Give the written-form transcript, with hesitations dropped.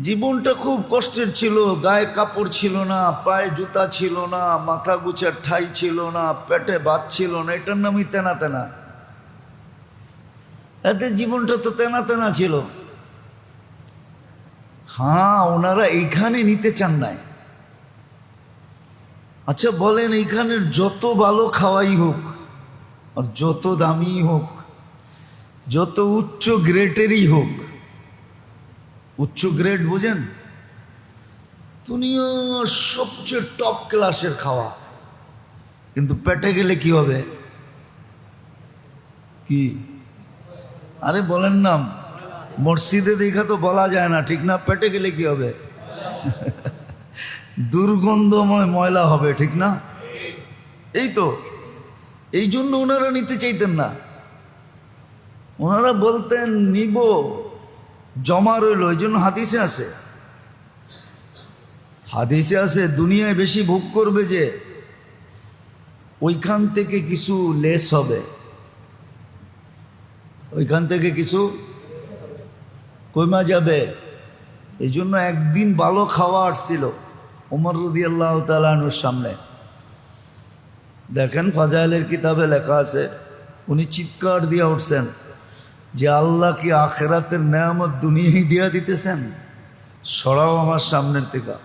জীবনটা খুব কষ্টের ছিল। গায়ে কাপড় ছিল না, পায়ে জুতা ছিল না, মাথা গুছার ঠাই ছিল না, পেটে ভাত ছিল না। এটার নামই তেনা তেনা। এতে জীবনটা তো তেনা তেনা ছিল। হ্যাঁ, ওনারা এইখানে নিতে চান নাই। আচ্ছা বলেন, এইখানের যত ভালো খাওয়াই হোক আর যত দামি হোক, যত উচ্চ গ্রেডেরই হোক, উচ্চ গ্রেড বোঝেন, দুনিয়ার সবচেয়ে টপ ক্লাসের খাওয়া, কিন্তু পেটে গেলে কি হবে? কি আরে বলেন না, মসজিদে দেখা তো বলা যায় না, ঠিক না? পেটে গেলে কি হবে? দুর্গন্ধময় ময়লা হবে, ঠিক না? এই তো, এই জন্য ওনারা নিতে চাইতেন না। ওনারা বলতেন নিব, জমা রইল। এই জন্য হাদিসে আছে, হাদিসে আছে দুনিয়ায় বেশি ভোগ করবে যে ওইখান থেকে কিছু লেস হবে, ওইখান থেকে কিছু কমা যাবে। এই জন্য একদিন ভালো খাওয়া আসছিল ওমর রাদিয়াল্লাহু তাআলা আনহুর সামনে। দেখেন ফাজাইলের কিতাবে লেখা আছে, উনি চিৎকার দিয়া উঠছেন যে আল্লাহ কি আখেরাতের নেয়ামত দুনিয়ায় দিয়া দিতেছেন? সরাও আমার সামনের থেকে।